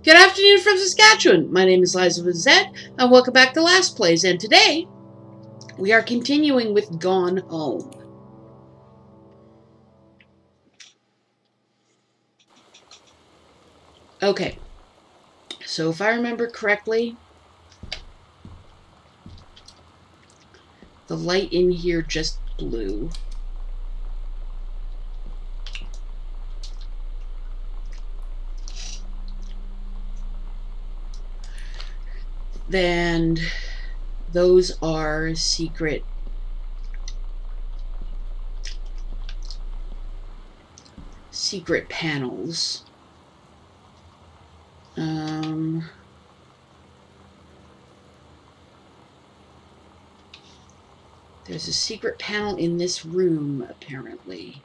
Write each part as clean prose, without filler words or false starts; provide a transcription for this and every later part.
Good afternoon from Saskatchewan. My name is LizaWithaZed, and welcome back to LastPlays. And today, we are continuing with Gone Home. Okay, so if I remember correctly, the light in here just blew. Then those are secret panels. There's a secret panel in this room, apparently.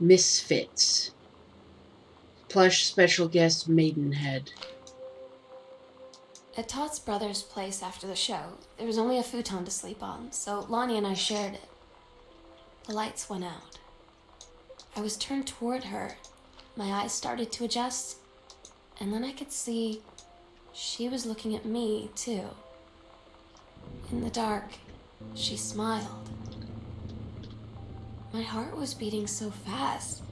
Misfits. Plush special guest Maidenhead. At Todd's brother's place after the show, there was only a futon to sleep on, so Lonnie and I shared it. The lights went out. I was turned toward her. My eyes started to adjust, and then I could see she was looking at me, too. In the dark, she smiled. My heart was beating so fast.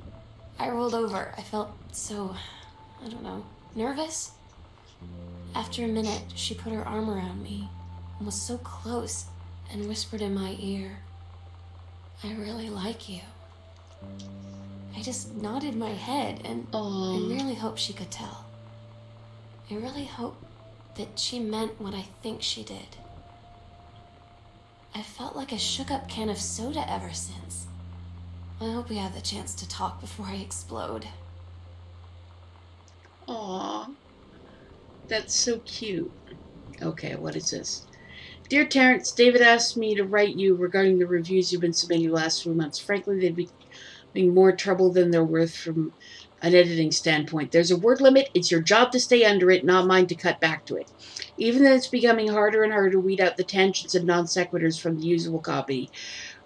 I rolled over. I felt so, nervous. After a minute, she put her arm around me and was so close and whispered in my ear, "I really like you." I just nodded my head and I really hoped she could tell. I really hoped that she meant what I think she did. I felt like a shook-up can of soda ever since. I hope we have the chance to talk before I explode. Aww. That's so cute. Okay, what is this? Dear Terrence, David asked me to write you regarding the reviews you've been submitting the last few months. Frankly, they'd be more trouble than they're worth from an editing standpoint. There's a word limit. It's your job to stay under it, not mine to cut back to it. Even though it's becoming harder and harder to weed out the tangents and non sequiturs from the usable copy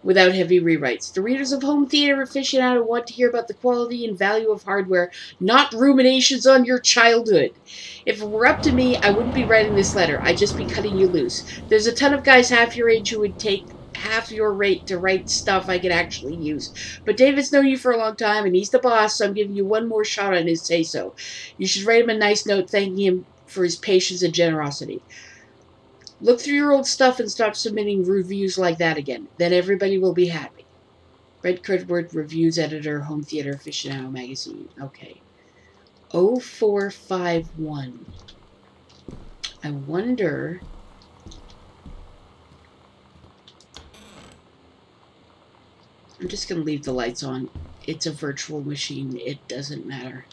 without heavy rewrites. The readers of Home Theater Aficionado want to hear about the quality and value of hardware, not ruminations on your childhood. If it were up to me, I wouldn't be writing this letter. I'd just be cutting you loose. There's a ton of guys half your age who would take half your rate to write stuff I could actually use. But David's known you for a long time, and he's the boss, so I'm giving you one more shot on his say-so. You should write him a nice note thanking him for his patience and generosity. Look through your old stuff and stop submitting reviews like that again. Then everybody will be happy. Red Cardboard Reviews Editor, Home Theater Aficionado Magazine. Okay. 0451. I wonder... I'm just going to leave the lights on. It's a virtual machine. It doesn't matter.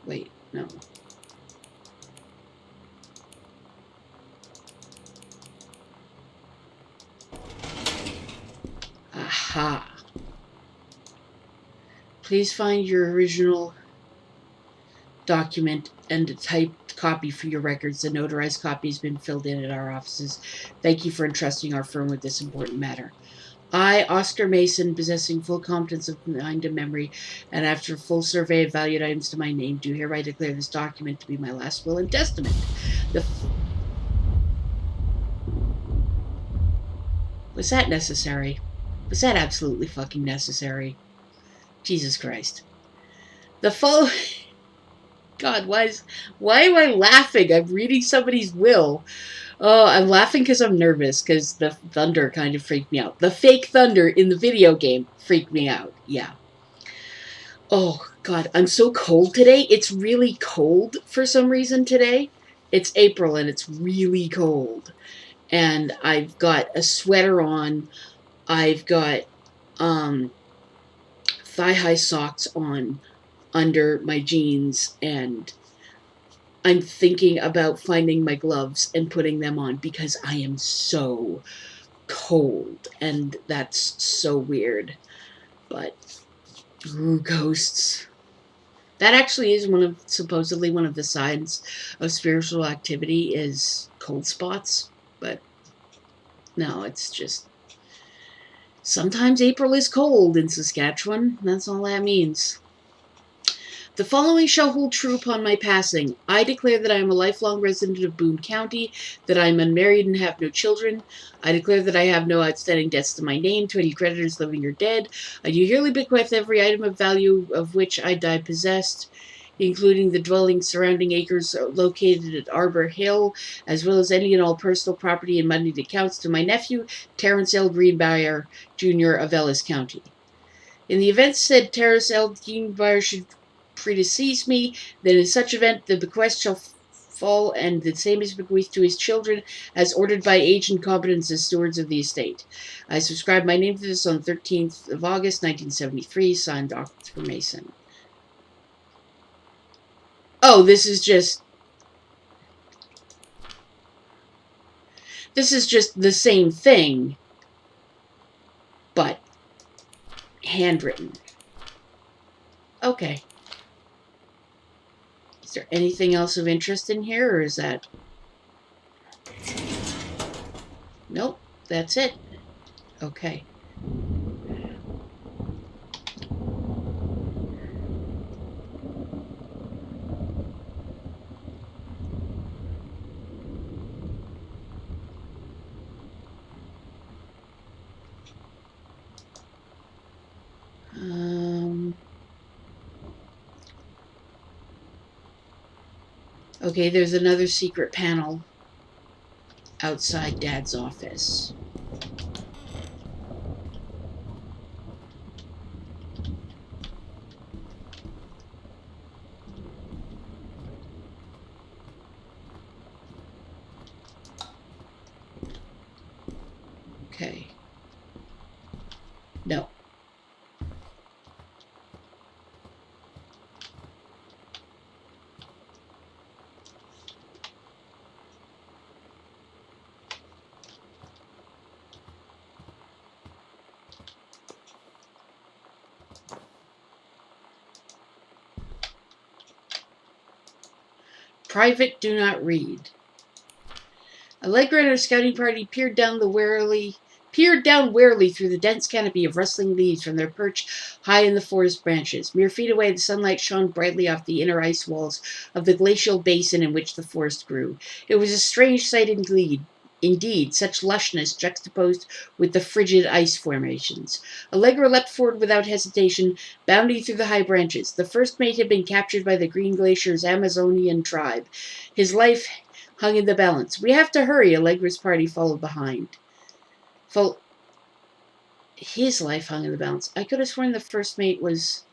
Wait, no. Aha. Please find your original document and a typed copy for your records. The notarized copy has been filled in at our offices. Thank you for entrusting our firm with this important matter. I, Oscar Mason, possessing full competence of mind and memory, and after a full survey of valued items to my name, do hereby declare this document to be my last will and testament. Was that necessary? Was that absolutely fucking necessary? Jesus Christ. The following... God, why am I laughing? I'm reading somebody's will. Oh, I'm laughing because I'm nervous, because the thunder kind of freaked me out. The fake thunder in the video game freaked me out, yeah. Oh, God, I'm so cold today. It's really cold for some reason today. It's April, and it's really cold. And I've got a sweater on. I've got thigh-high socks on under my jeans, and I'm thinking about finding my gloves and putting them on because I am so cold, and that's so weird. But, ooh, ghosts. That actually is supposedly one of the signs of spiritual activity is cold spots. But, no, it's just, sometimes April is cold in Saskatchewan. That's all that means. The following shall hold true upon my passing. I declare that I am a lifelong resident of Boone County, that I am unmarried and have no children. I declare that I have no outstanding debts to my name, to any creditors living or dead. I do hereby bequeath every item of value of which I die possessed, including the dwelling surrounding acres located at Arbor Hill, as well as any and all personal property and moneyed accounts, to my nephew, Terrence L. Greenbrier, Jr. of Ellis County. In the event said Terrence L. Greenbrier should predecease me, then in such event the bequest shall fall, and the same is bequeathed to his children, as ordered by age and competence as stewards of the estate. I subscribe my name to this on 13th of August, 1973, signed Dr. Mason. Oh, this is just the same thing, but handwritten. Okay. Is there anything else of interest in here, or is that... Nope, that's it. Okay. Okay, there's another secret panel outside Dad's office. Okay. No. Private, do not read. Allegra and her scouting party peered down warily through the dense canopy of rustling leaves from their perch high in the forest branches. Mere feet away, the sunlight shone brightly off the inner ice walls of the glacial basin in which the forest grew. It was a strange sight indeed, such lushness juxtaposed with the frigid ice formations. Allegra leapt forward without hesitation, bounding through the high branches. The first mate had been captured by the Green Glacier's Amazonian tribe. His life hung in the balance. We have to hurry, Allegra's party followed behind. His life hung in the balance. I could have sworn the first mate was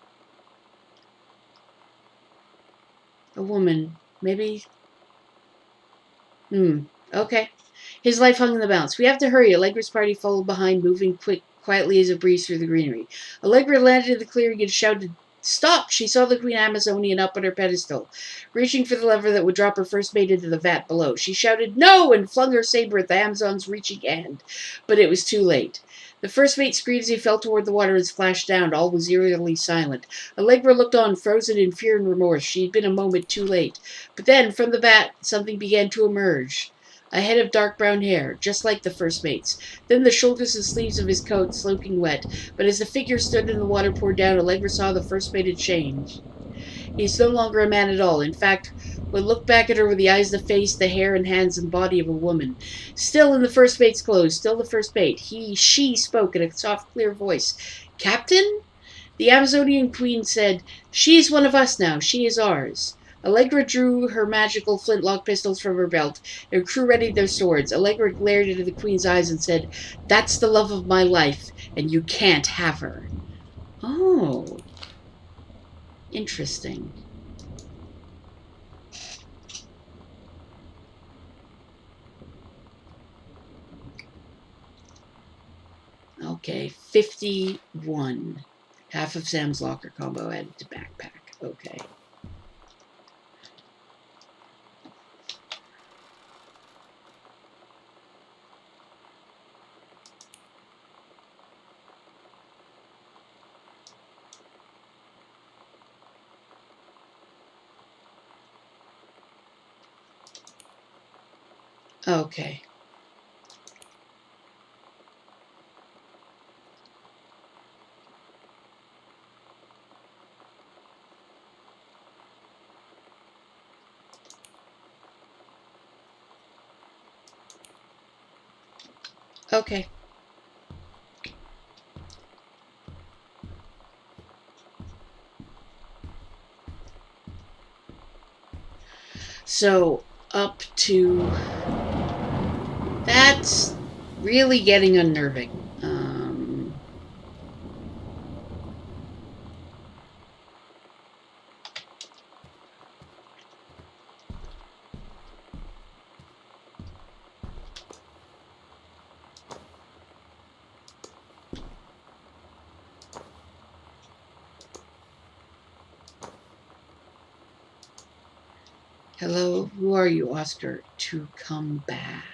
a woman. Maybe. Okay. His life hung in the balance. We have to hurry. Allegra's party followed behind, moving quietly as a breeze through the greenery. Allegra landed in the clearing and shouted, "Stop!" She saw the Queen Amazonian up on her pedestal, reaching for the lever that would drop her first mate into the vat below. She shouted, "No!" and flung her saber at the Amazon's reaching hand. But it was too late. The first mate screamed as he fell toward the water and splashed down. All was eerily silent. Allegra looked on, frozen in fear and remorse. She had been a moment too late. But then, from the vat, something began to emerge. A head of dark brown hair, just like the first mate's. Then the shoulders and sleeves of his coat soaking wet. But as the figure stood and the water poured down, Allegra saw the first mate had changed. He is no longer a man at all. In fact, one looked back at her with the eyes, the face, the hair and hands and body of a woman. Still in the first mate's clothes, still the first mate. She spoke in a soft, clear voice. "Captain?" The Amazonian queen said, "She is one of us now. She is ours." Allegra drew her magical flintlock pistols from her belt. Her crew readied their swords. Allegra glared into the queen's eyes and said, "That's the love of my life, and you can't have her." Oh. Interesting. Okay, 51. Half of Sam's locker combo added to backpack. Okay. Okay. Okay. So, up to... That's really getting unnerving. Hello, who are you, Oscar? To come back.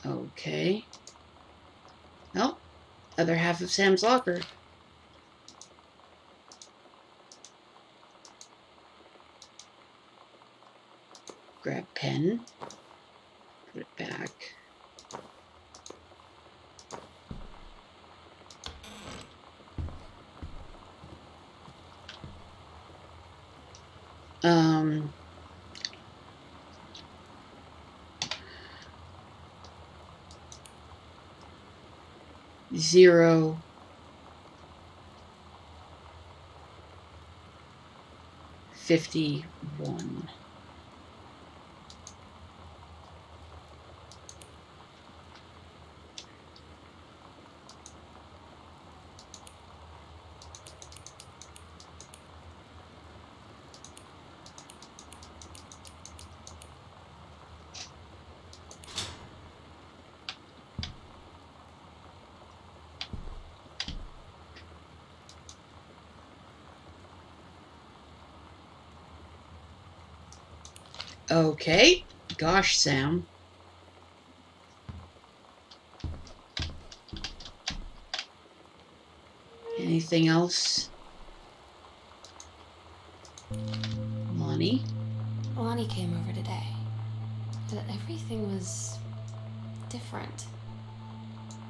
Okay. Oh, other half of Sam's locker. Grab pen. Put it back. Zero. 51. Okay. Gosh, Sam. Anything else? Lonnie? Lonnie came over today. But everything was different.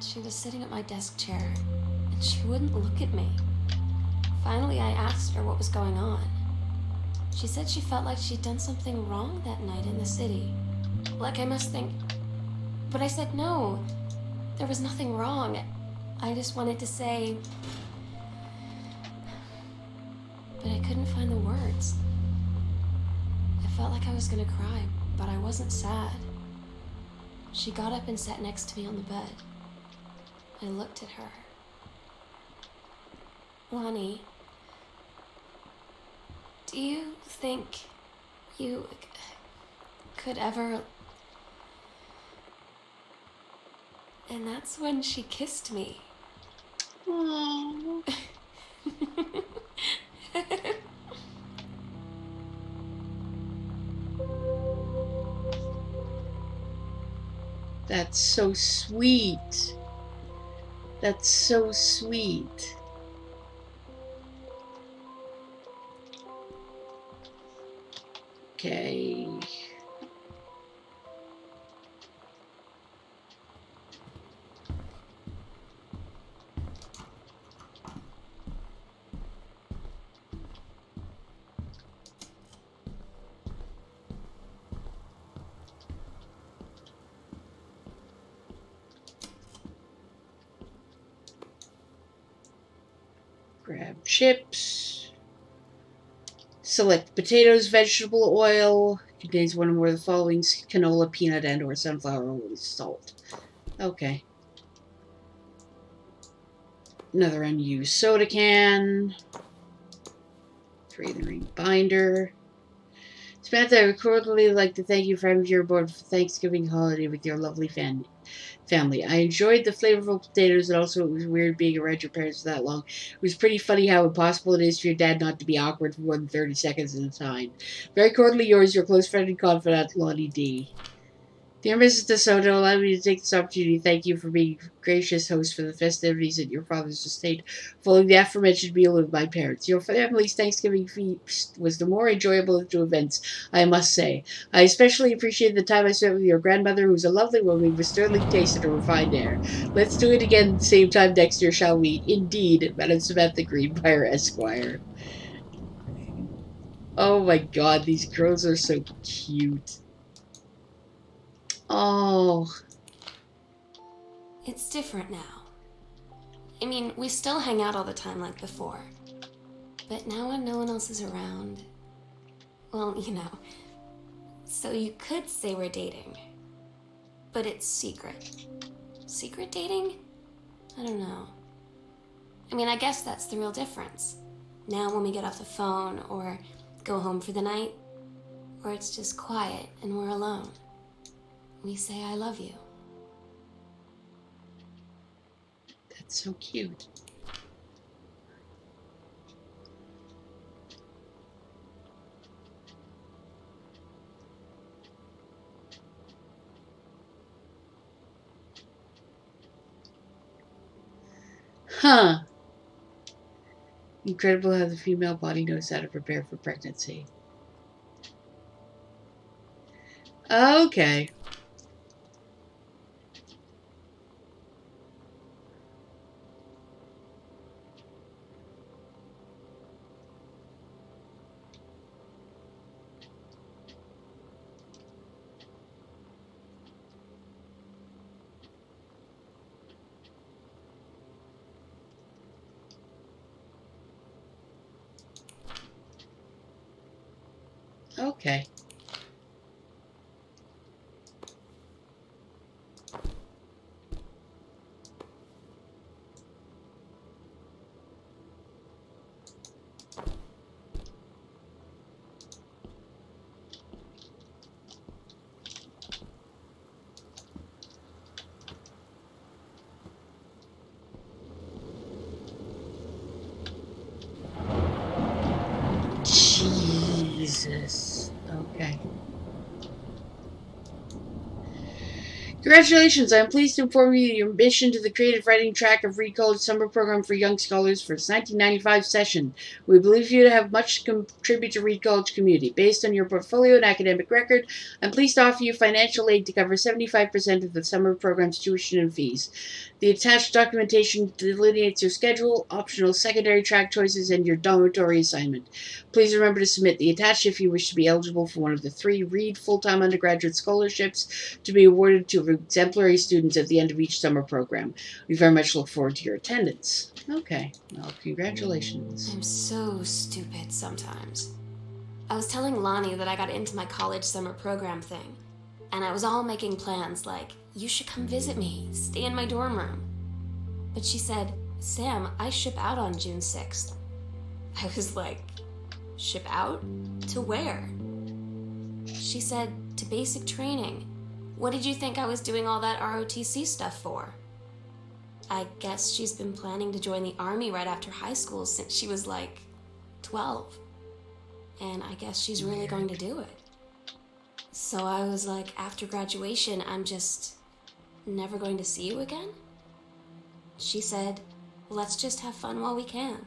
She was sitting at my desk chair, and she wouldn't look at me. Finally, I asked her what was going on. She said she felt like she'd done something wrong that night in the city. Like I must think... But I said no. There was nothing wrong. I just wanted to say... But I couldn't find the words. I felt like I was gonna cry, but I wasn't sad. She got up and sat next to me on the bed. I looked at her. Lonnie, do you think you could ever... And that's when she kissed me. Aww. That's so sweet. That's so sweet. Okay. Grab chips. Select potatoes, vegetable oil. Contains one or more of the following: canola, peanut, and or sunflower oil with salt. Okay. Another unused soda can. 3 in the ring binder. Samantha, I would cordially like to thank you for having your board for Thanksgiving holiday with your lovely family. I enjoyed the flavorful potatoes, and also it was weird being around your parents for that long. It was pretty funny how impossible it is for your dad not to be awkward for more than 30 seconds at a time. Very cordially yours, your close friend and confidant, Lonnie D. Dear Mrs. DeSoto, allow me to take this opportunity to thank you for being a gracious host for the festivities at your father's estate following the aforementioned meal with my parents. Your family's Thanksgiving feast was the more enjoyable of two events, I must say. I especially appreciated the time I spent with your grandmother, who's a lovely woman with sterling taste and a refined air. Let's do it again at the same time next year, shall we? Indeed, Madam Samantha Greenbrier, Esquire. Oh my god, these girls are so cute. Oh, It's different now. I mean, we still hang out all the time like before. But now when no one else is around, well, you know, so you could say we're dating. But it's secret. Secret dating? I don't know. I mean, I guess that's the real difference. Now when we get off the phone or go home for the night, or it's just quiet and we're alone, we say I love you. that's so cute. Huh. Incredible how the female body knows how to prepare for pregnancy. Okay. Okay. Jesus. Okay. Congratulations! I am pleased to inform you that your admission to the creative writing track of Reed College Summer Program for Young Scholars for its 1995 session. We believe you to have much to contribute to Reed College community. Based on your portfolio and academic record, I'm pleased to offer you financial aid to cover 75% of the summer program's tuition and fees. The attached documentation delineates your schedule, optional secondary track choices, and your dormitory assignment. Please remember to submit the attached if you wish to be eligible for one of the 3 Reed full-time undergraduate scholarships to be awarded to exemplary students at the end of each summer program. We very much look forward to your attendance. Okay, well, congratulations. I'm so stupid sometimes. I was telling Lonnie that I got into my college summer program thing, and I was all making plans like, you should come visit me, stay in my dorm room. But she said, Sam, I ship out on June 6th. I was like, ship out? To where? She said, to basic training. What did you think I was doing all that ROTC stuff for? I guess she's been planning to join the army right after high school since she was like 12. And I guess she's really going to do it. So I was like, after graduation, I'm just never going to see you again? She said, let's just have fun while we can.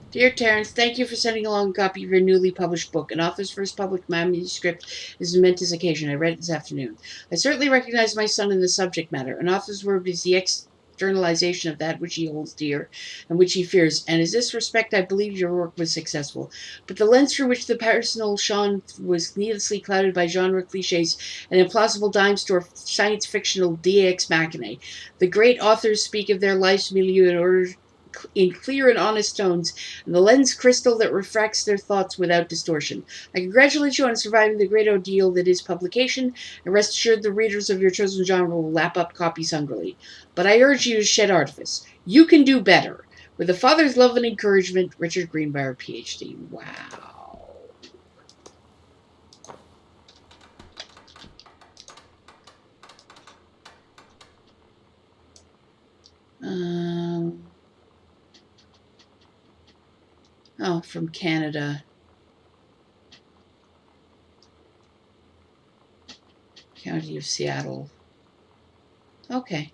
Dear Terence, thank you for sending along a copy of your newly published book. An author's first public manuscript is a momentous occasion. I read it this afternoon. I certainly recognize my son in the subject matter. An author's word is the externalization of that which he holds dear and which he fears, and in this respect I believe your work was successful. But the lens through which the personal shone was needlessly clouded by genre cliches and implausible dime store science fictional DX machinae. The great authors speak of their life's milieu in clear and honest tones, and the lens crystal that refracts their thoughts without distortion. I congratulate you on surviving the great ordeal that is publication, and rest assured the readers of your chosen genre will lap up copies hungrily. But I urge you to shed artifice. You can do better. With a father's love and encouragement, Richard Greenbrier, Ph.D. Wow. Oh, from Canada. County of Seattle. Okay.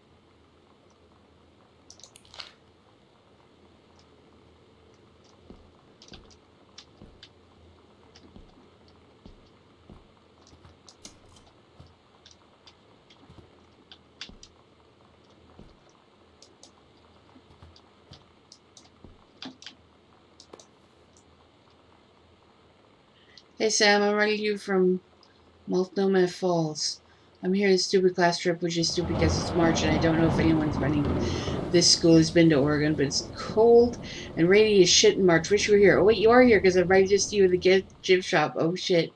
Hey Sam, I'm writing you from Multnomah Falls. I'm here on a stupid class trip, which is stupid because it's March and I don't know if anyone's running this school has been to Oregon, but it's cold and rainy as shit in March. Wish you were here. Oh wait, you are here because I'm right just to you in the gift shop. Oh shit.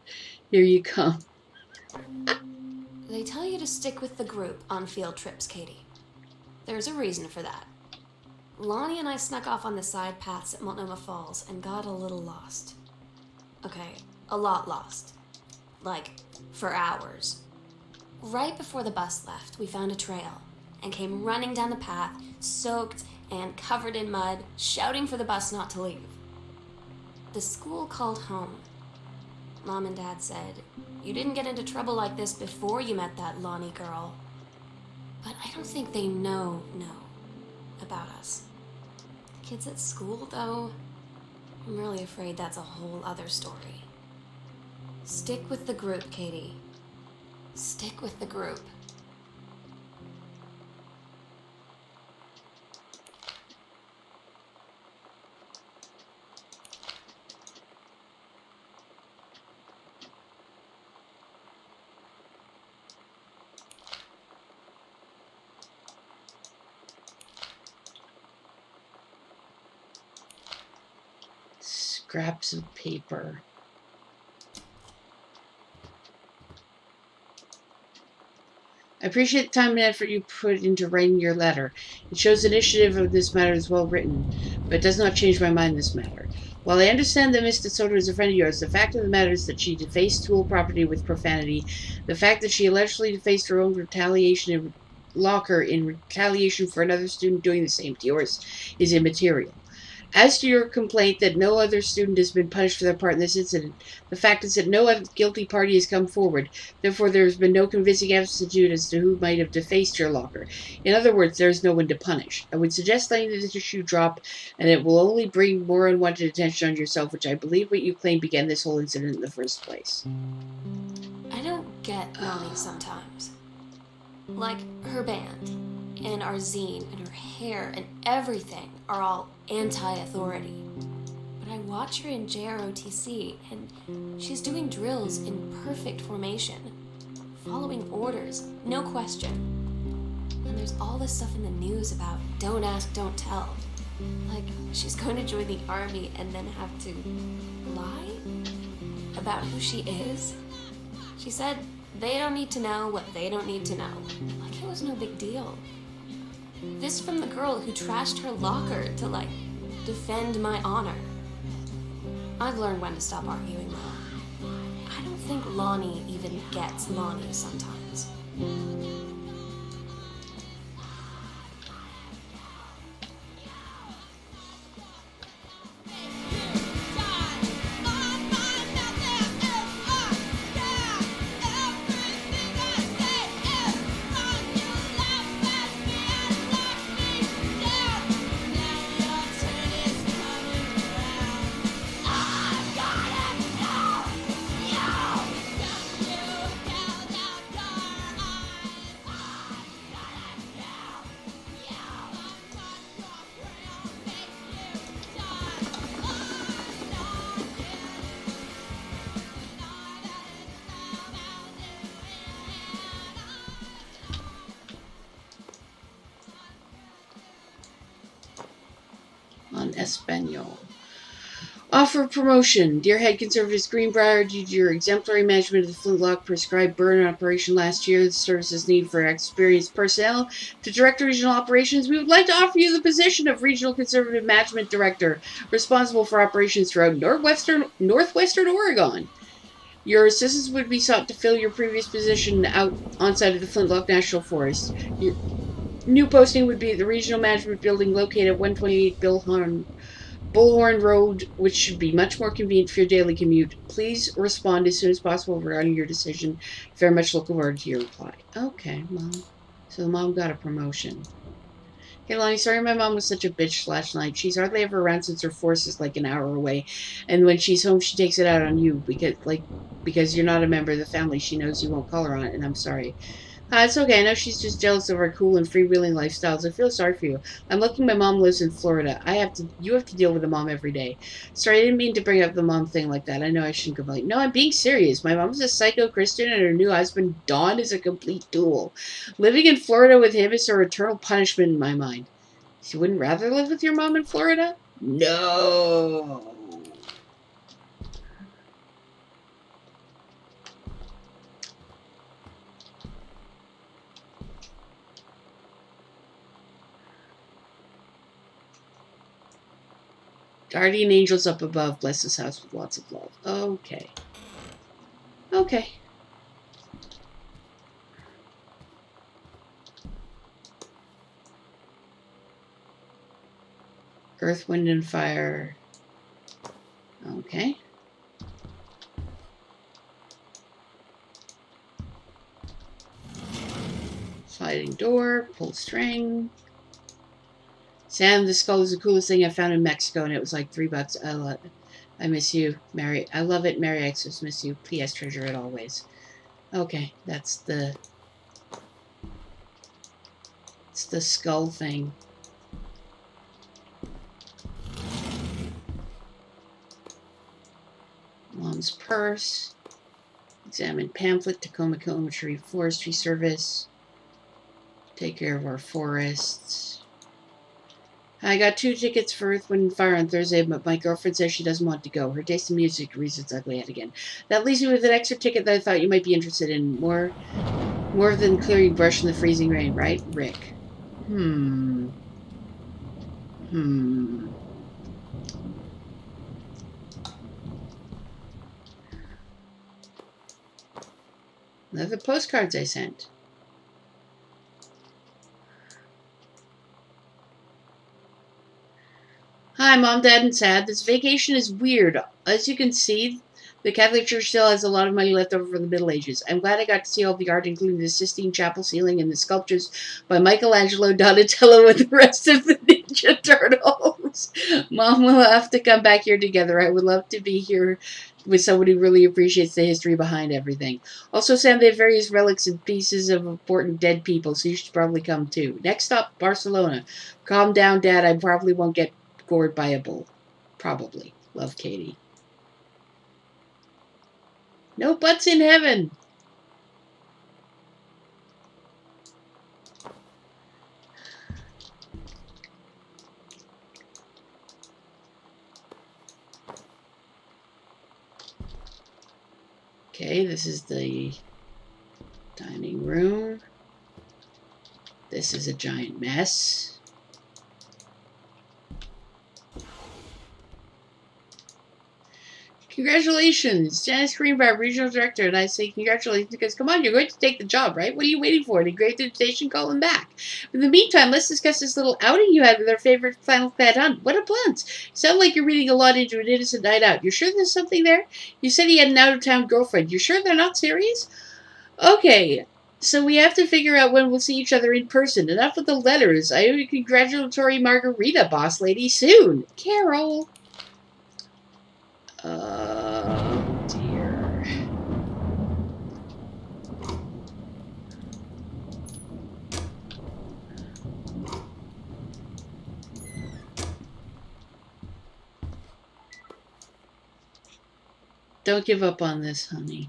Here you come. They tell you to stick with the group on field trips, Katie. There's a reason for that. Lonnie and I snuck off on the side paths at Multnomah Falls and got a little lost. Okay, a lot lost. Like, for hours. Right before the bus left, we found a trail and came running down the path, soaked and covered in mud, shouting for the bus not to leave. The school called home. Mom and Dad said, "You didn't get into trouble like this before you met that Lonnie girl." But I don't think they know about us. The kids at school, though, I'm really afraid that's a whole other story. Stick with the group, Katie. Stick with the group. Scraps of paper. I appreciate the time and effort you put into writing your letter. It shows initiative of this matter is well written, but it does not change my mind in this matter. While I understand that Miss DeSoto is a friend of yours, the fact of the matter is that she defaced school property with profanity. The fact that she allegedly defaced her own locker in retaliation for another student doing the same to yours is immaterial. As to your complaint that no other student has been punished for their part in this incident, the fact is that no other guilty party has come forward. Therefore, there has been no convincing evidence as to who might have defaced your locker. In other words, there is no one to punish. I would suggest letting this issue drop, and it will only bring more unwanted attention on yourself, which I believe what you claim began this whole incident in the first place. I don't get Lonnie sometimes. Like, her band, and our zine, and her hair, and everything are all anti-authority. But I watch her in JROTC, and she's doing drills in perfect formation, following orders, no question. And there's all this stuff in the news about don't ask, don't tell. Like, she's going to join the army and then have to lie about who she is. She said they don't need to know what they don't need to know. Like it was no big deal. This from the girl who trashed her locker to, like, defend my honor. I've learned when to stop arguing, though. I don't think Lonnie even gets Lonnie sometimes. On Espanol. Offer promotion. Dear Head Conservatives Greenbrier, due to your exemplary management of the Flintlock prescribed burn operation last year, the service's need for experienced personnel to direct regional operations, we would like to offer you the position of Regional Conservative Management Director, responsible for operations throughout northwestern Oregon. Your assistance would be sought to fill your previous position outside of the Flintlock National Forest. New posting would be at the Regional Management Building located at 128 Bullhorn Road, which should be much more convenient for your daily commute. Please respond as soon as possible regarding your decision. Very much looking forward to your reply. Okay, Mom. So the mom got a promotion. Hey, Lonnie, sorry my mom was such a bitch last night. She's hardly ever around since her force is like an hour away. And when she's home, she takes it out on you because you're not a member of the family. She knows you won't call her on it, and I'm sorry. It's okay. I know she's just jealous of our cool and freewheeling lifestyles. I feel sorry for you. I'm lucky my mom lives in Florida. You have to deal with a mom every day. Sorry, I didn't mean to bring up the mom thing like that. I know I shouldn't complain. No, I'm being serious. My mom's a psycho Christian and her new husband, Don, is a complete tool. Living in Florida with him is her eternal punishment in my mind. You wouldn't rather live with your mom in Florida? No. Guardian angels up above, bless this house with lots of love. Okay. Okay. Earth, wind, and fire. Okay. Sliding door, pull string. Sam, the skull is the coolest thing I found in Mexico, and it was like $3. I love it. I miss you, Mary. I love it. Merry Xmas, miss you. P.S. Treasure it always. Okay, it's the skull thing. Mom's purse. Examine pamphlet. Tacoma Kilometry Forestry Service. Take care of our forests. I got 2 tickets for Earth, Wind, and Fire on Thursday, but my girlfriend says she doesn't want to go. Her taste in music reasons ugly head again. That leaves me with an extra ticket that I thought you might be interested in. More than clearing brush in the freezing rain, right, Rick? They're the postcards I sent. Hi, Mom, Dad, and Sad. This vacation is weird. As you can see, the Catholic Church still has a lot of money left over from the Middle Ages. I'm glad I got to see all the art, including the Sistine Chapel ceiling and the sculptures by Michelangelo, Donatello, and the rest of the Ninja Turtles. Mom will have to come back here together. I would love to be here with someone who really appreciates the history behind everything. Also, Sam, they have various relics and pieces of important dead people, so you should probably come too. Next stop, Barcelona. Calm down, Dad. I probably won't get gored by a bull. Probably. Love, Katie. No butts in heaven. Okay, this is the dining room. This is a giant mess. Congratulations, Janice Greenbrier, Regional Director, and I say congratulations because, come on, you're going to take the job, right? What are you waiting for? Any great invitation? Call him back. In the meantime, let's discuss this little outing you had with our favorite Final Clad Hunt. What a plans. You sound like you're reading a lot into an innocent night out. You're sure there's something there? You said he had an out-of-town girlfriend. You're sure they're not serious? Okay, so we have to figure out when we'll see each other in person. Enough with the letters. I owe you a congratulatory margarita, boss lady, soon. Carol. Oh, dear. Don't give up on this, honey.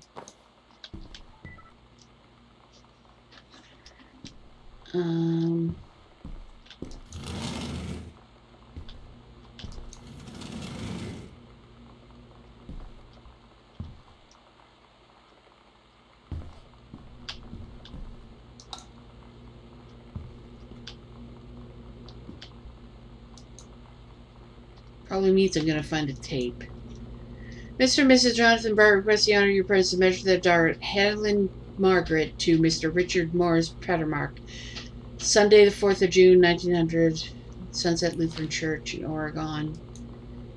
Probably means I'm going to find a tape. Mr. and Mrs. Jonathan Barr request the honor of your presence to measure their daughter Helen Margaret to Mr. Richard Morris Pettermark. Sunday, the 4th of June, 1900. Sunset Lutheran Church in Oregon.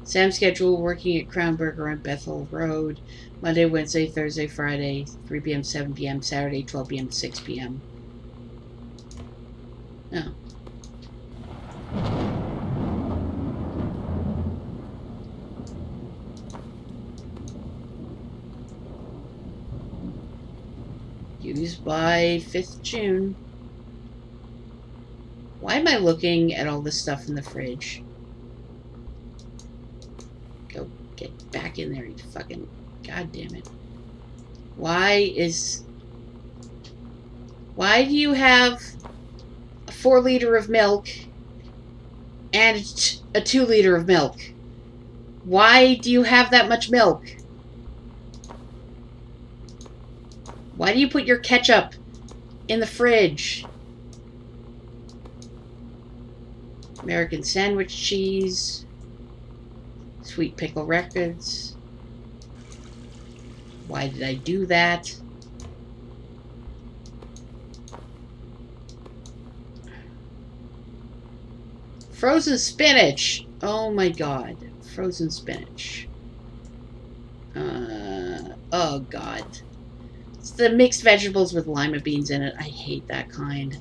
Sam's schedule, working at Crown Burger on Bethel Road. Monday, Wednesday, Thursday, Friday, 3 p.m., 7 p.m., Saturday, 12 p.m., 6 p.m. Oh. Used by 5th June. Why am I looking at all this stuff in the fridge? Go get back in there, you fucking... God damn it. Why do you have a 4 liter of milk and a 2 liter of milk? Why do you have that much milk? Why do you put your ketchup in the fridge? American sandwich cheese. Sweet pickle records. Why did I do that? Frozen spinach. Oh my god. Frozen spinach. Oh god. It's the mixed vegetables with lima beans in it. I hate that kind.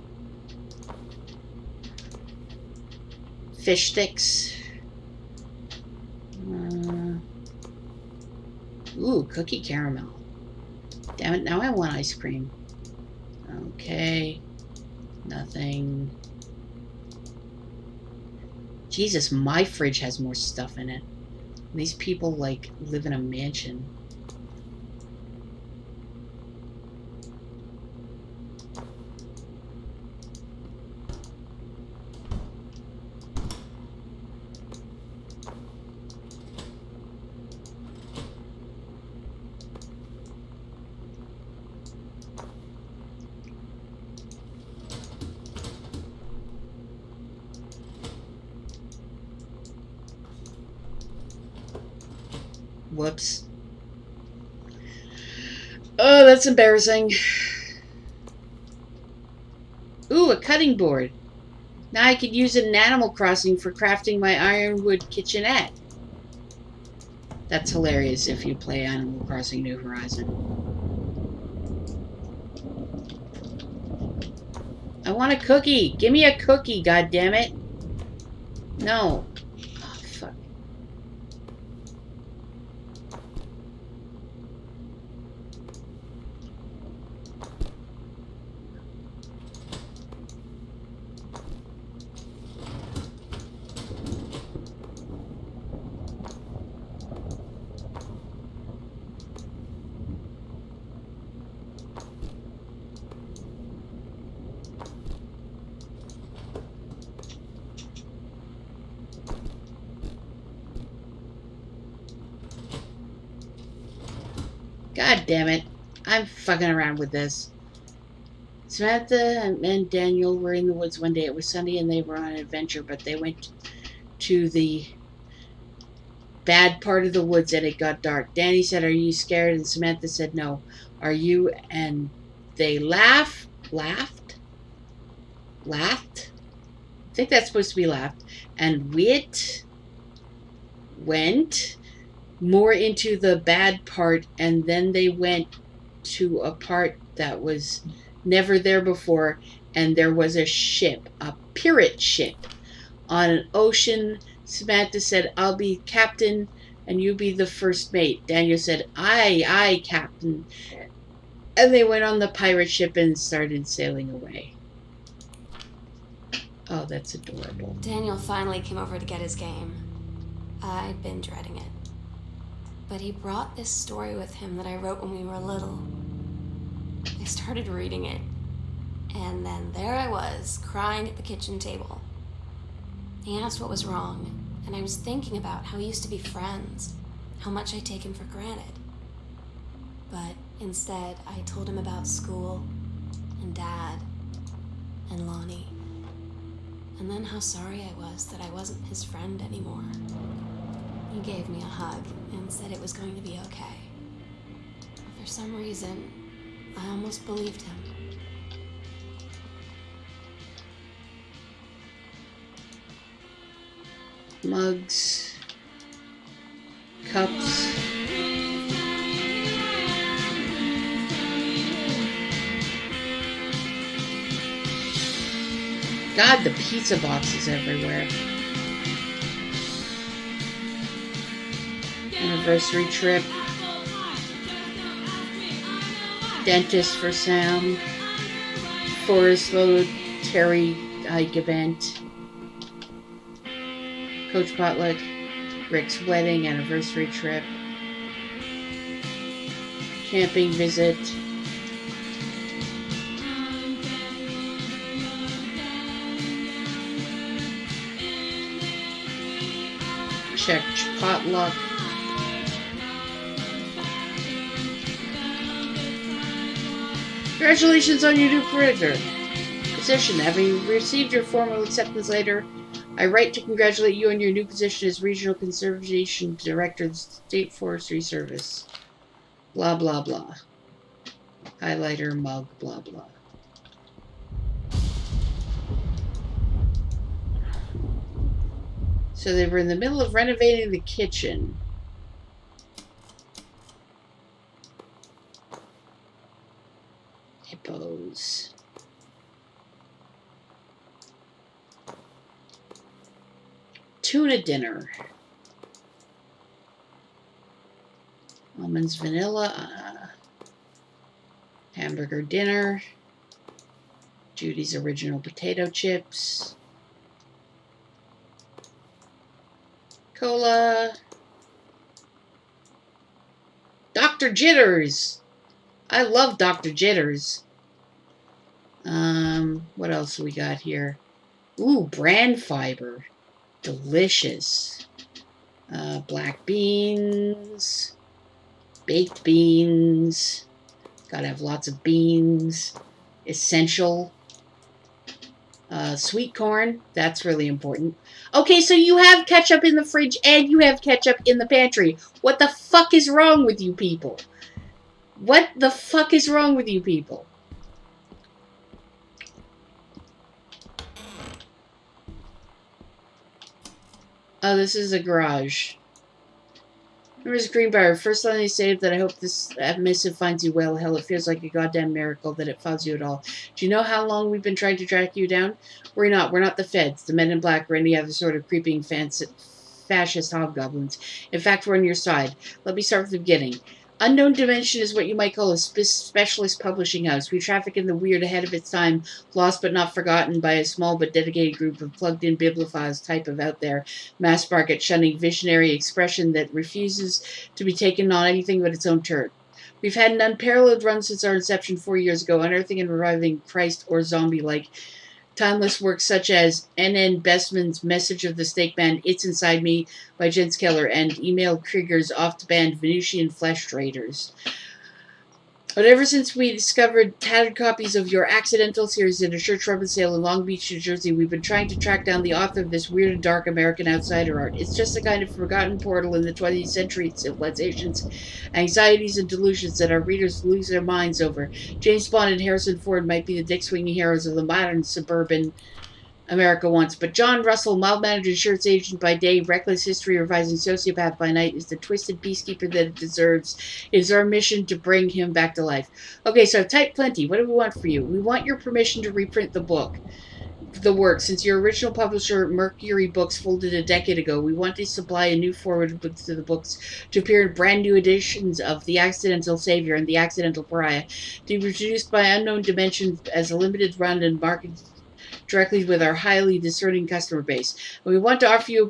Fish sticks. Ooh, cookie caramel. Damn it, now I want ice cream. Okay. Nothing. Jesus, my fridge has more stuff in it. These people, like, live in a mansion. Whoops. Oh, that's embarrassing. Ooh, a cutting board. Now I could use it in Animal Crossing for crafting my ironwood kitchenette. That's hilarious if you play Animal Crossing New Horizon. I want a cookie. Give me a cookie, goddammit. No. Oh, fuck. God damn it. I'm fucking around with this. Samantha and Daniel were in the woods one day. It was sunny and they were on an adventure, but they went to the bad part of the woods and it got dark. Danny said, "Are you scared?" And Samantha said, "No." "Are you?" And they laughed. I think that's supposed to be laughed. And went more into the bad part, and then they went to a part that was never there before, and there was a ship, a pirate ship, on an ocean. Samantha said, "I'll be captain, and you be the first mate." Daniel said, Aye, captain." And they went on the pirate ship and started sailing away. Oh, that's adorable. Daniel finally came over to get his game. I'd been dreading it. But he brought this story with him that I wrote when we were little. I started reading it, and then there I was, crying at the kitchen table. He asked what was wrong, and I was thinking about how we used to be friends, how much I'd taken for granted. But instead, I told him about school, and Dad, and Lonnie, and then how sorry I was that I wasn't his friend anymore. He gave me a hug and said it was going to be okay. For some reason, I almost believed him. Mugs. Cups. God, the pizza boxes everywhere. Anniversary trip. Dentist for Sam. Forest Road Terry hike event. Coach potluck. Rick's wedding, anniversary trip. Camping visit. Check potluck. Congratulations on your new position. Having received your formal acceptance letter, I write to congratulate you on your new position as Regional Conservation Director of the State Forestry Service. Blah, blah, blah. Highlighter, mug, blah, blah. So they were in the middle of renovating the kitchen. Hippos. Tuna dinner. Almonds, vanilla. Hamburger dinner. Judy's original potato chips. Cola. Dr. Jitters. I love Dr. Jitters. What else we got here? Ooh, bran fiber. Delicious. Black beans. Baked beans. Gotta have lots of beans. Essential. Sweet corn. That's really important. Okay, so you have ketchup in the fridge and you have ketchup in the pantry. What the fuck is wrong with you people? What the fuck is wrong with you people? Oh, this is a garage. Where's Greenbrier? First line they saved that I hope this missive finds you well. Hell, it feels like a goddamn miracle that it finds you at all. Do you know how long we've been trying to track you down? We're not the feds, the men in black, or any other sort of creeping fascist hobgoblins. In fact, we're on your side. Let me start from the beginning. Unknown Dimension is what you might call a specialist publishing house. We traffic in the weird ahead of its time, lost but not forgotten by a small but dedicated group of plugged-in bibliophiles type of out there, mass market shunning visionary expression that refuses to be taken on anything but its own turn. We've had an unparalleled run since our inception 4 years ago, unearthing and reviving Christ or zombie-like timeless works such as N.N. Bestman's Message of the Snake Man, It's Inside Me by Jens Keller, and Email Krieger's oft-banned Venusian Flesh Traders. But ever since we discovered tattered copies of your Accidental series in a church rummage sale in Long Beach, New Jersey, we've been trying to track down the author of this weird and dark American outsider art. It's just a kind of forgotten portal in the 20th century civilizations, anxieties, and delusions that our readers lose their minds over. James Bond and Harrison Ford might be the dick-swinging heroes of the modern suburban America once, but John Russell, mild-mannered insurance agent by day, reckless history-revising sociopath by night, is the twisted peacekeeper that it deserves. It is our mission to bring him back to life. Okay, so I've typed plenty. What do we want for you? We want your permission to reprint the work. Since your original publisher, Mercury Books, folded a decade ago, we want to supply a new forward book to the books to appear in brand new editions of The Accidental Savior and The Accidental Pariah, to be produced by Unknown Dimensions as a limited run and marketed directly with our highly discerning customer base. And we want to offer you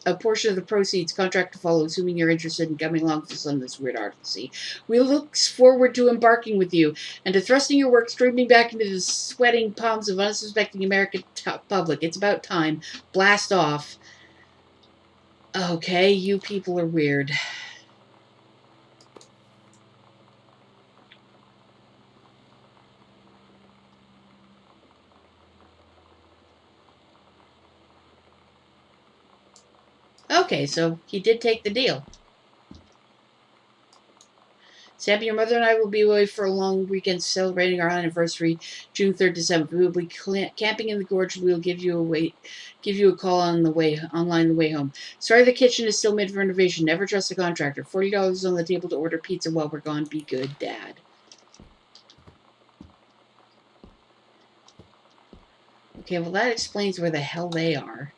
a portion of the proceeds, contract to follow, assuming you're interested in coming along for some of this weird art to see. We look forward to embarking with you and to thrusting your work streaming back into the sweating palms of unsuspecting American public. It's about time. Blast off. Okay, you people are weird. Okay, so he did take the deal. Sam, your mother and I will be away for a long weekend celebrating our anniversary, June 3rd to 7th. We will be camping in the gorge. We will give you a call online the way home. Sorry the kitchen is still mid-renovation. Never trust a contractor. $40 on the table to order pizza while we're gone. Be good, Dad. Okay, well that explains where the hell they are.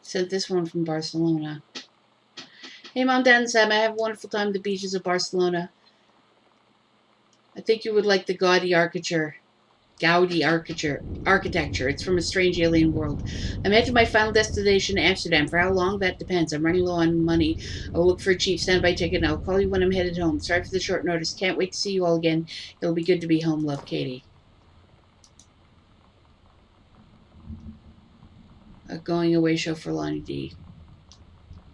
Sent this one from Barcelona. Hey Mom, Dad, and Sam, I have a wonderful time at the beaches of Barcelona. I think you would like the Gaudi architecture. It's from a strange alien world. I'm headed to my final destination, Amsterdam. For how long? That depends. I'm running low on money. I'll look for a cheap standby ticket, and I'll call you when I'm headed home. Sorry for the short notice. Can't wait to see you all again. It'll be good to be home. Love, Katie. A going away show for Lonnie D.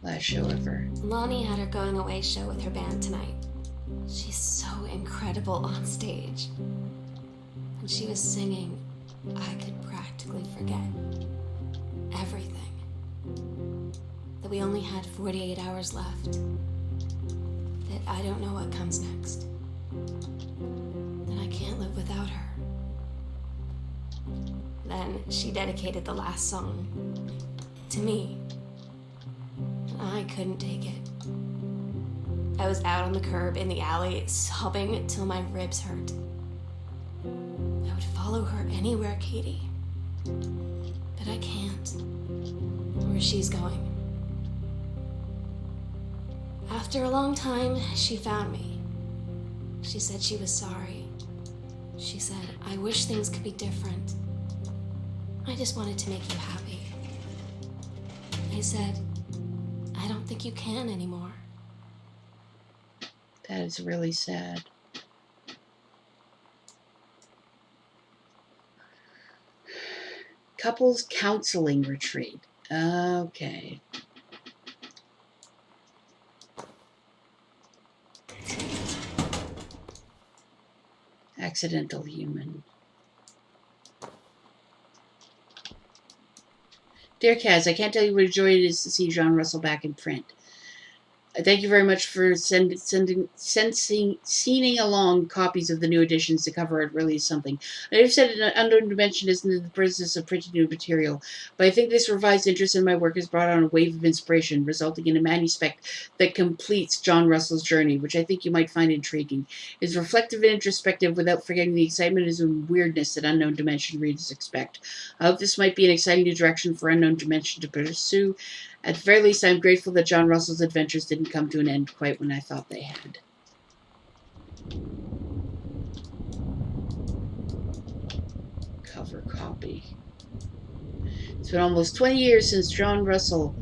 Last show ever. Lonnie had her going away show with her band tonight. She's so incredible on stage. When she was singing, I could practically forget everything. That we only had 48 hours left. That I don't know what comes next. That I can't live without her. Then she dedicated the last song to me. I couldn't take it. I was out on the curb in the alley, sobbing till my ribs hurt. I would follow her anywhere, Katie. But I can't. Where she's going. After a long time, she found me. She said she was sorry. She said, I wish things could be different. I just wanted to make you happy. I said, I don't think you can anymore. That is really sad. Couples counseling retreat. Okay. Accidental human. Dear Kaz, I can't tell you what a joy it is to see John Russell back in print. Thank you very much for sending along copies of the new editions. The cover art really is something. I have said an Unknown Dimension isn't in the business of printing new material, but I think this revised interest in my work has brought on a wave of inspiration, resulting in a manuscript that completes John Russell's journey, which I think you might find intriguing. It is reflective and introspective without forgetting the excitement and weirdness that Unknown Dimension readers expect. I hope this might be an exciting new direction for Unknown Dimension to pursue. At the very least, I'm grateful that John Russell's adventures didn't come to an end quite when I thought they had. Cover copy. It's been almost 20 years since John Russell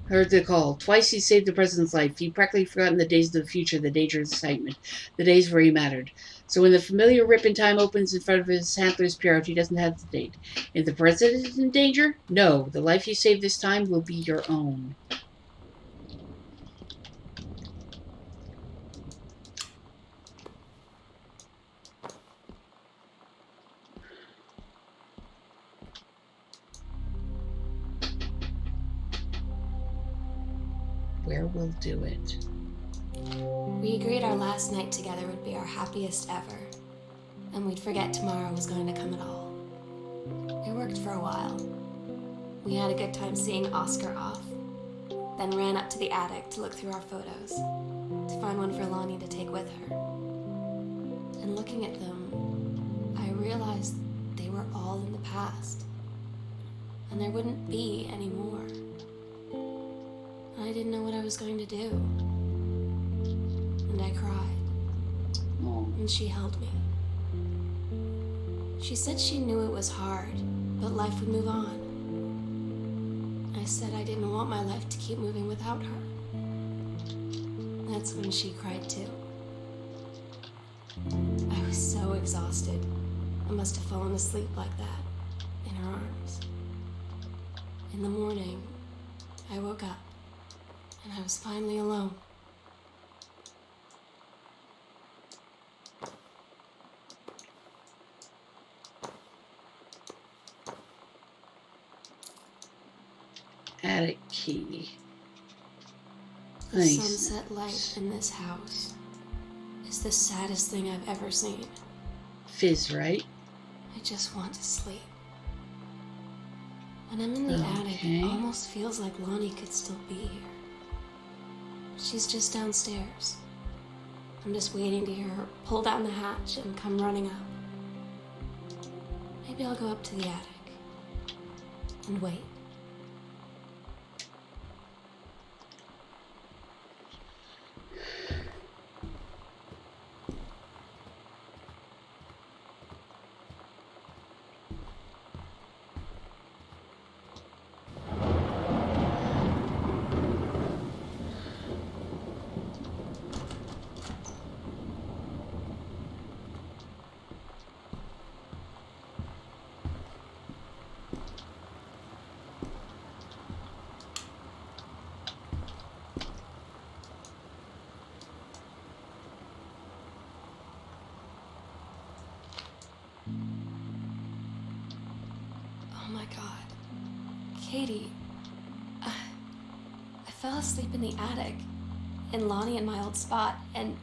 heard the call. Twice he saved the president's life. He'd practically forgotten the days of the future, the danger of excitement, the days where he mattered. So when the familiar rip in time opens in front of his handler's bureau, he doesn't hesitate. Is the president in danger? No. The life you save this time will be your own. Where will do it? We agreed our last night together would be our happiest ever, and we'd forget tomorrow was going to come at all. It worked for a while. We had a good time seeing Oscar off, then ran up to the attic to look through our photos, to find one for Lonnie to take with her. And looking at them, I realized they were all in the past, and there wouldn't be any more. I didn't know what I was going to do. And I cried. And she held me. She said she knew it was hard, but life would move on. I said I didn't want my life to keep moving without her. That's when she cried too. I was so exhausted. I must have fallen asleep like that, in her arms. In the morning, I woke up, and I was finally alone. Attic key. The Nice. sunset light in this house is the saddest thing I've ever seen. Fizz, right? I just want to sleep. When I'm in the attic, it almost feels like Lonnie could still be here. She's just downstairs. I'm just waiting to hear her pull down the hatch and come running up. Maybe I'll go up to the attic and wait. Oh my God. Katie, I fell asleep in the attic, in Lonnie and my old spot, and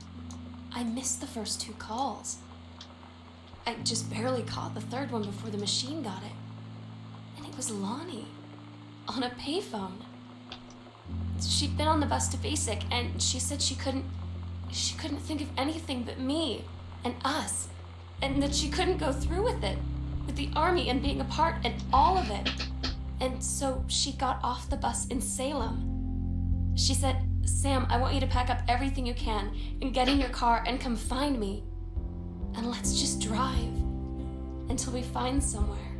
I missed the first 2 calls. I just barely caught the third one before the machine got it. And it was Lonnie, on a payphone. She'd been on the bus to Basic, and she said she couldn't think of anything but me and us, and that she couldn't go through with it, with the army and being a part and all of it. And so she got off the bus in Salem. She said, "Sam, I want you to pack up everything you can and get in your car and come find me. And let's just drive until we find somewhere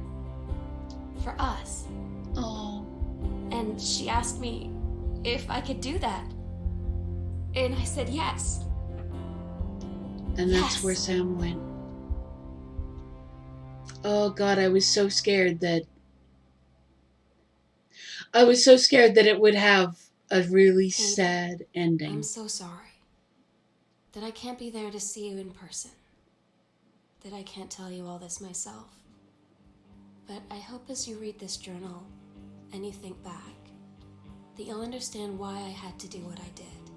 for us." Oh. And she asked me if I could do that. And I said yes. And that's where Sam went. Oh God, I was so scared that it would have a really sad ending. I'm so sorry that I can't be there to see you in person, that I can't tell you all this myself. But I hope as you read this journal and you think back, that you'll understand why I had to do what I did.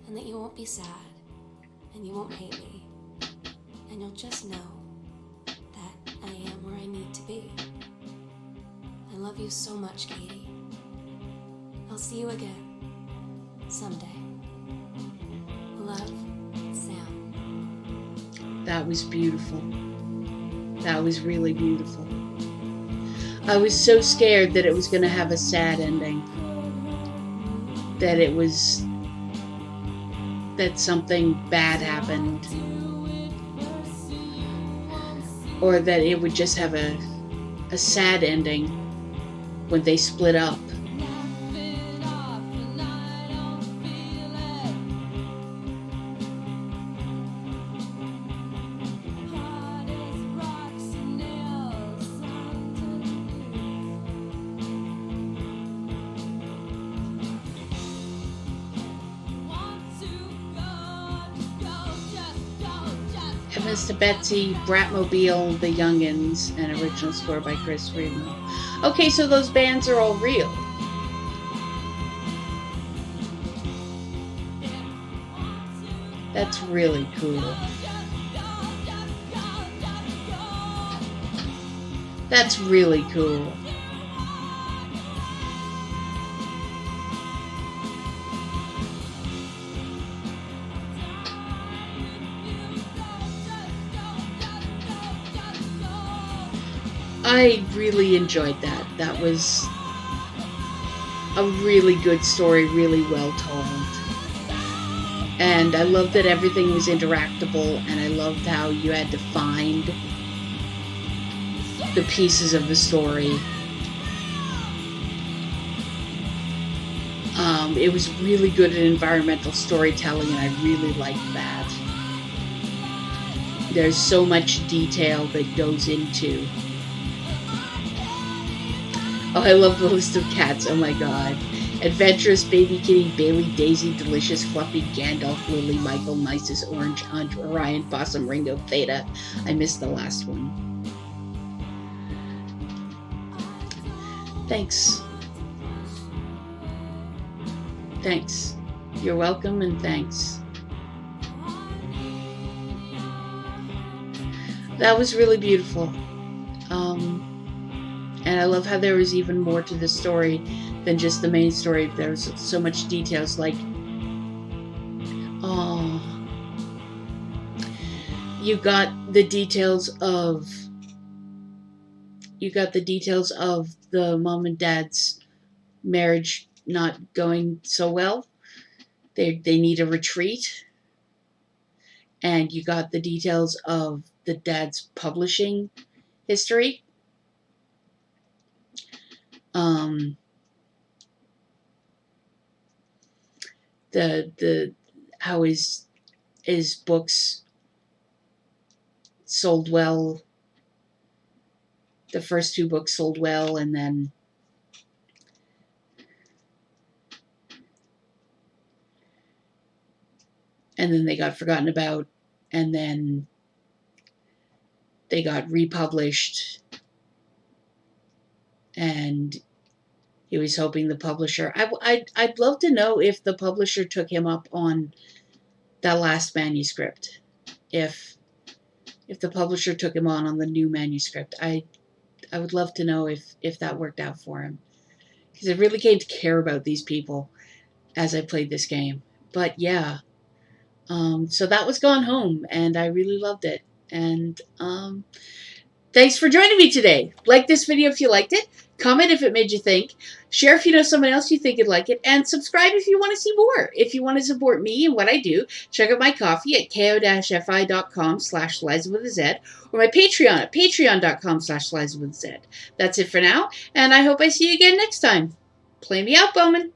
And that you won't be sad, and you won't hate me, and you'll just know that I am where I need to be. I love you so much, Katie. I'll see you again, someday. Love, Sam. That was beautiful. That was really beautiful. I was so scared that it was going to have a sad ending. That something bad happened. Or that it would just have a sad ending when they split up. Heavens to Betsy, Bratmobile, The Youngins, an original score by Chris Freeman. Okay, so those bands are all real. That's really cool. That's really cool. I really enjoyed that. That was a really good story, really well told. And I loved that everything was interactable, and I loved how you had to find the pieces of the story. It was really good at environmental storytelling, and I really liked that. There's so much detail that goes into. Oh, I love the list of cats. Oh my god. Adventurous, Baby Kitty, Bailey, Daisy, Delicious, Fluffy, Gandalf, Lily, Michael, Nisus, Orange, Hunt, Orion, Possum, Ringo, Theta. I missed the last one. Thanks. Thanks. You're welcome, and thanks. That was really beautiful. And I love how there was even more to the story than just the main story. There was so much details, like, oh, you got the details of the mom and dad's marriage not going so well. They need a retreat. And you got the details of the dad's publishing history. The how his books sold well. The first 2 books sold well, and then they got forgotten about, and then they got republished, and he was hoping the publisher... I'd love to know if the publisher took him up on that last manuscript. If the publisher took him on the new manuscript. I would love to know if that worked out for him. Because I really came to care about these people as I played this game. But yeah. So that was Gone Home, and I really loved it. And thanks for joining me today. Like this video if you liked it. Comment if it made you think. Share if you know someone else you think would like it. And subscribe if you want to see more. If you want to support me and what I do, check out my Ko-fi at ko-fi.com/LizaWithaZed or my Patreon at patreon.com/LizaWithaZed. That's it for now, and I hope I see you again next time. Play me out, Bowman.